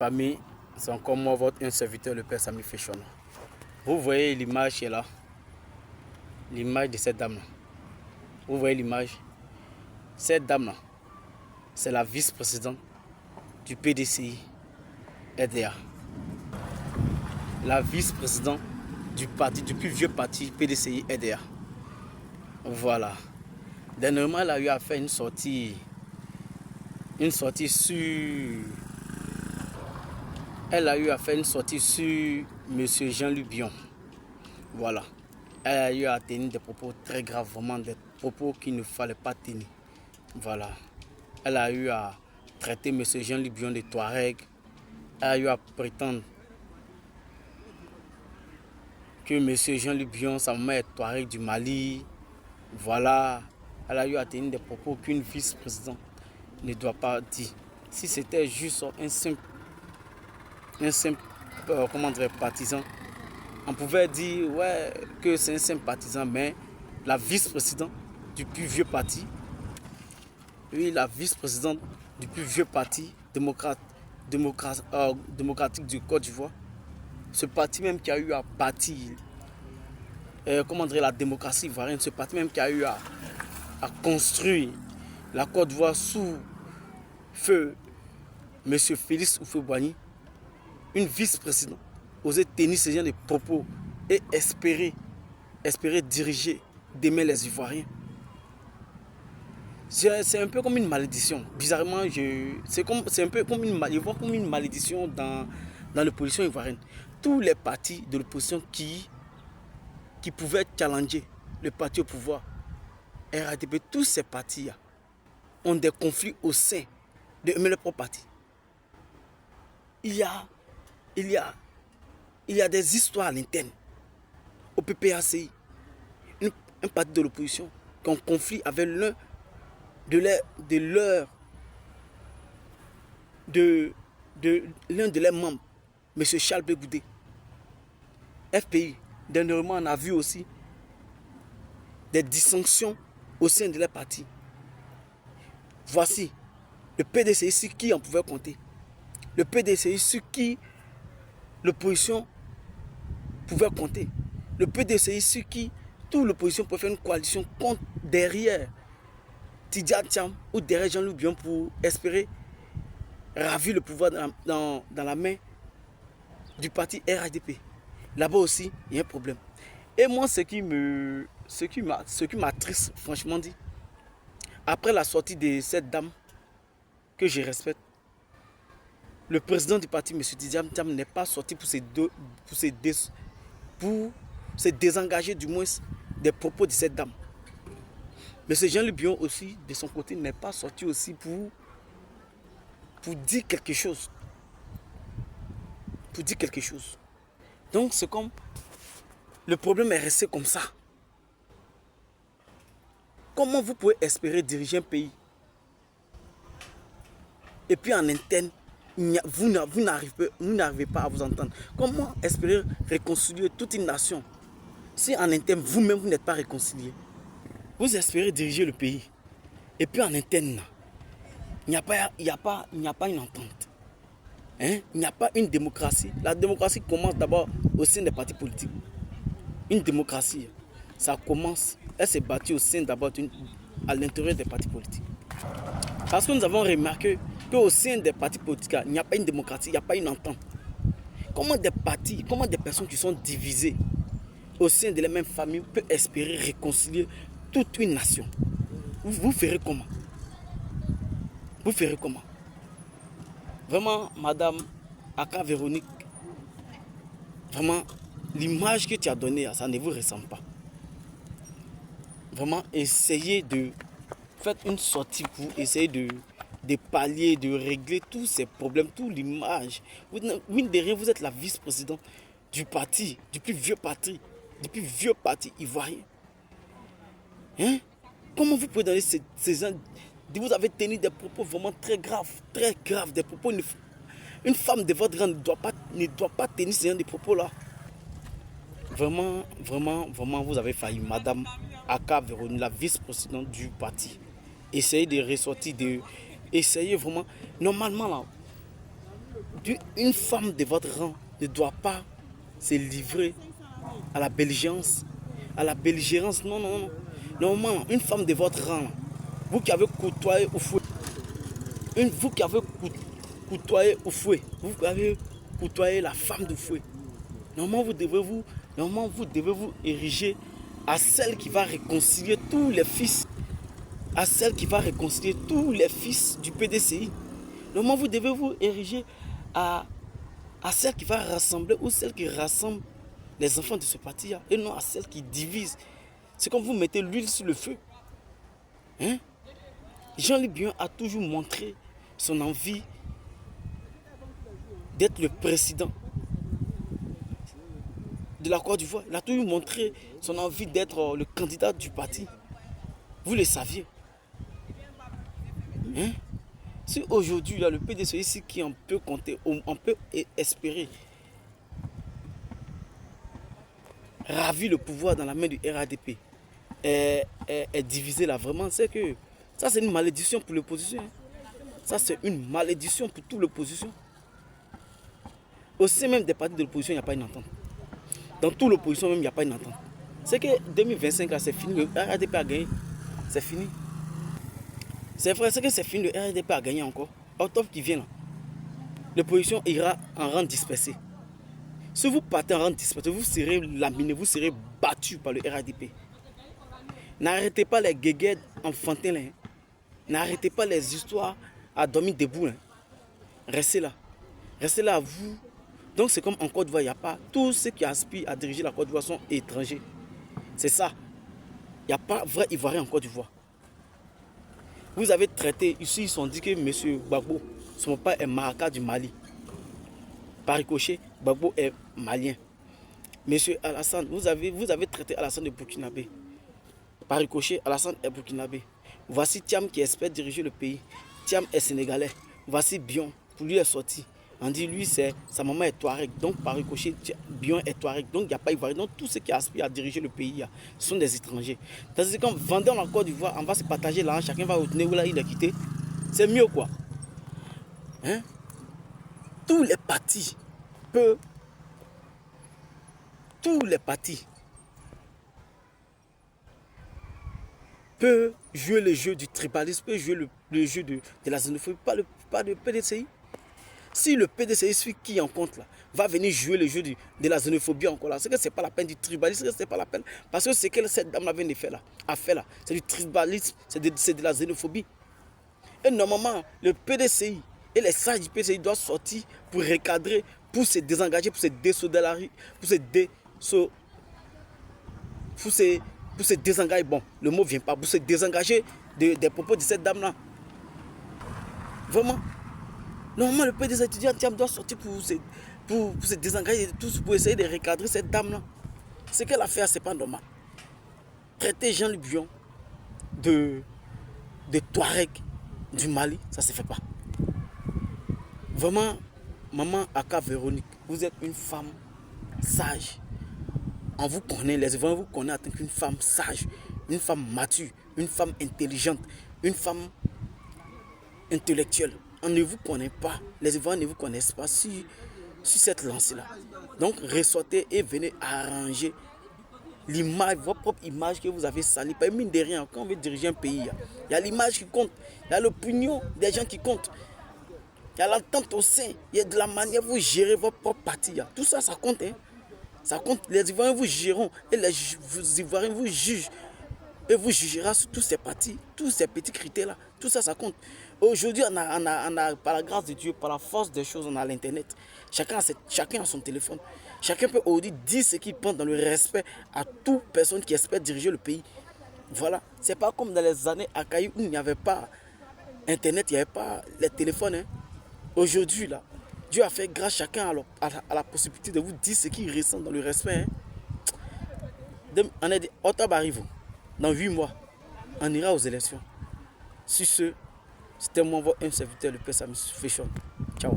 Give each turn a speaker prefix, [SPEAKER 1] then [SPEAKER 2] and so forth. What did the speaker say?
[SPEAKER 1] Parmi, c'est encore moi, votre un serviteur, le Père Sami Féchon. Vous voyez l'image qui est là, l'image de cette dame-là. Vous voyez l'image. Cette dame-là, c'est la vice-présidente du PDCI RDA. La vice-présidente du parti, du plus vieux parti PDCI RDA. Voilà. Dernièrement, elle a eu à faire une sortie sur... Elle a eu à faire une sortie sur M. Jean-Luc Bion. Voilà. Elle a eu à tenir des propos très graves, vraiment des propos qu'il ne fallait pas tenir. Voilà. Elle a eu à traiter M. Jean-Luc Bion de Touareg. Elle a eu à prétendre que M. Jean-Luc Bion, sa maman est Touareg du Mali. Voilà. Elle a eu à tenir des propos qu'une vice-présidente ne doit pas dire. Si c'était juste un simple partisan, on pouvait dire ouais, que c'est un simple partisan, mais la vice-présidente du plus vieux parti, oui, la vice-présidente du plus vieux parti démocratique du Côte d'Ivoire, ce parti même qui a eu à bâtir la démocratie ivoirienne, ce parti même qui a eu à construire la Côte d'Ivoire sous feu M. Félix Houphouët-Boigny, une vice-présidente osait tenir ce genre de propos et espérer diriger demain les Ivoiriens. C'est un peu comme une malédiction. Bizarrement, c'est un peu comme je vois comme une malédiction dans l'opposition ivoirienne. Tous les partis de l'opposition qui pouvaient challenger le parti au pouvoir, RADP, tous ces partis ont des conflits au sein de leur propre parti. Il y a des histoires à l'interne. Au PPACI, un parti de l'opposition qui est en conflit avec l'un de leurs membres, M. Charles Bégoudé. FPI, dernièrement, on a vu aussi des dissensions au sein de leur parti. Voici le PDCI sur qui on pouvait compter. Le PDCI sur qui l'opposition pouvait compter. Le PDCI sur qui toute l'opposition pouvait faire une coalition contre derrière Tidjara Thiam ou derrière Jean-Luc Bion pour espérer ravir le pouvoir dans la main du parti RADP. Là-bas aussi, il y a un problème. Et moi, ce qui m'attriste, franchement dit, après la sortie de cette dame que je respecte, le président du parti, M. Tidjara Thiam, n'est pas sorti pour se désengager du moins des propos de cette dame. M. Jean-Luc Bion aussi, de son côté, n'est pas sorti aussi pour dire quelque chose. Pour dire quelque chose. Donc c'est comme, le problème est resté comme ça. Comment vous pouvez espérer diriger un pays et puis en interne, vous n'arrivez pas à vous entendre? Comment espérer réconcilier toute une nation si en interne, vous-même, vous n'êtes pas réconcilié? Vous espérez diriger le pays et puis en interne, il n'y a pas une entente. Il n'y a pas une démocratie. La démocratie commence d'abord au sein des partis politiques. Une démocratie, ça commence, elle s'est bâtie au sein d'abord à l'intérieur des partis politiques. Parce que nous avons remarqué qu'au sein des partis politiques, il n'y a pas une démocratie, il n'y a pas une entente. Comment des partis, comment des personnes qui sont divisées au sein de la même famille peuvent espérer réconcilier toute une nation? Vous ferez comment? Vous ferez comment? Vraiment, Madame Aka Véronique, vraiment, l'image que tu as donnée, ça ne vous ressemble pas. Vraiment, essayez de faire une sortie pour essayer de pallier, de régler tous ces problèmes, toute l'image. Mine de rien, vous êtes la vice-présidente du parti, du plus vieux parti ivoirien. Comment vous pouvez donner ces gens? Vous avez tenu des propos vraiment très graves, des propos. Une femme de votre rang ne doit pas tenir ce genre de propos-là. Vraiment, vous avez failli, Madame Aka Véronique, la vice-présidente du parti. Essayez de ressortir, essayez vraiment. Normalement, là, Une femme de votre rang ne doit pas se livrer à la belligérance. À la belligérance, non, non, non. Normalement, une femme de votre rang, vous qui avez côtoyé au fouet, vous qui avez côtoyé au fouet, vous qui avez côtoyé la femme du fouet, normalement vous devez vous ériger à celle qui va réconcilier tous les fils, à celle qui va réconcilier tous les fils du PDCI. Normalement vous devez vous ériger à celle qui va rassembler ou celle qui rassemble les enfants de ce parti-là et non à celle qui divise. C'est comme vous mettez l'huile sur le feu. Hein? Jean-Luc Bion a toujours montré son envie d'être le président de la Côte d'Ivoire. Il a toujours montré son envie d'être le candidat du parti. Vous le saviez. Hein? Si aujourd'hui, le PDC ici qui en peut compter, on peut espérer ravir le pouvoir dans la main du RADP, est divisé là, vraiment, c'est que ça c'est une malédiction pour l'opposition. Hein. Ça c'est une malédiction pour toute l'opposition. Au sein même des partis de l'opposition, il n'y a pas une entente. Dans toute l'opposition même, il n'y a pas une entente. C'est que 2025 là, c'est fini, le RADP a gagné. C'est fini. C'est vrai, c'est que c'est fini, le RADP a gagné encore. Octobre qui vient là, l'opposition ira en rang dispersé. Si vous partez en rang dispersé, vous serez laminé, vous serez battu par le RADP. N'arrêtez pas les guéguettes enfantins. Hein. N'arrêtez pas les histoires à dormir debout. Hein. Restez là. Restez là à vous. Donc c'est comme en Côte d'Ivoire, il n'y a pas. Tous ceux qui aspirent à diriger la Côte d'Ivoire sont étrangers. C'est ça. Il n'y a pas vrai Ivoirien en Côte d'Ivoire. Vous avez traité, ici ils sont dit que M. Gbagbo, son père est Maraka du Mali. Par ricochet, Gbagbo est malien. M. Alassane, vous avez traité Alassane de Burkinabé. Par ricochet, Alassane est burkinabé. Voici Thiam qui espère diriger le pays. Thiam est sénégalais. Voici Bion, pour lui est sorti. On dit lui, sa maman est Touareg. Donc par ricochet, Bion est Touareg. Donc il n'y a pas Ivoirien. Donc tous ceux qui aspirent à diriger le pays, ce sont des étrangers. C'est-à-dire que quand vendant la Côte d'Ivoire, on va se partager l'argent, chacun va retenir où là il est quitté. C'est mieux quoi. Hein? Tous les partis peuvent jouer le jeu du tribalisme, peut jouer le jeu de la xénophobie, pas le PDCI. Si le PDCI, celui qui en compte là, va venir jouer le jeu de la xénophobie encore là, c'est que c'est pas la peine du tribalisme, c'est pas la peine. Parce que ce que cette dame vient de faire là, c'est du tribalisme, c'est de la xénophobie. Et normalement, le PDCI et les sages du PDCI doivent sortir pour recadrer, pour se désengager, pour se désolidariser, pour se désengager, bon, le mot vient pas, pour se désengager des propos de cette dame-là. Vraiment. Normalement, le PDC étudiant doit sortir pour se désengager de tout, pour essayer de recadrer cette dame-là. Ce qu'elle a fait, c'est pas normal. Traiter Jean-Luc Bion de Touareg du Mali, ça se fait pas. Vraiment, maman Aka Véronique, vous êtes une femme sage. On vous connaît, les Ivoiriens vous connaissent en tant qu'une femme sage, une femme mature, une femme intelligente, une femme intellectuelle. On ne vous connaît pas, les Ivoiriens ne vous connaissent pas sur cette lancée-là. Donc, ressortez et venez arranger l'image, votre propre image que vous avez salie. Pas mine de rien, quand on veut diriger un pays, il y a l'image qui compte, il y a l'opinion des gens qui comptent. Il y a l'attente au sein, il y a de la manière dont vous gérez votre propre parti. Tout ça, ça compte. Hein. Ça compte, les Ivoiriens vous jugeront et les Ivoiriens vous jugent. Et vous jugera sur tous ces partis, tous ces petits critères-là. Tout ça, ça compte. Aujourd'hui, on a, par la grâce de Dieu, par la force des choses, on a l'Internet. Chacun a son téléphone. Chacun peut aujourd'hui dire ce qu'il pense dans le respect à toute personne qui espère diriger le pays. Voilà. C'est pas comme dans les années archaïques où il n'y avait pas Internet, il n'y avait pas les téléphones. Hein. Aujourd'hui, là, Dieu a fait grâce chacun à la possibilité de vous dire ce qu'il ressent dans le respect. Hein. On a dit, octobre arrive. Dans 8 mois, on ira aux élections. Sur ce, c'était moi, un serviteur, le Père Samus Fashion. Ciao.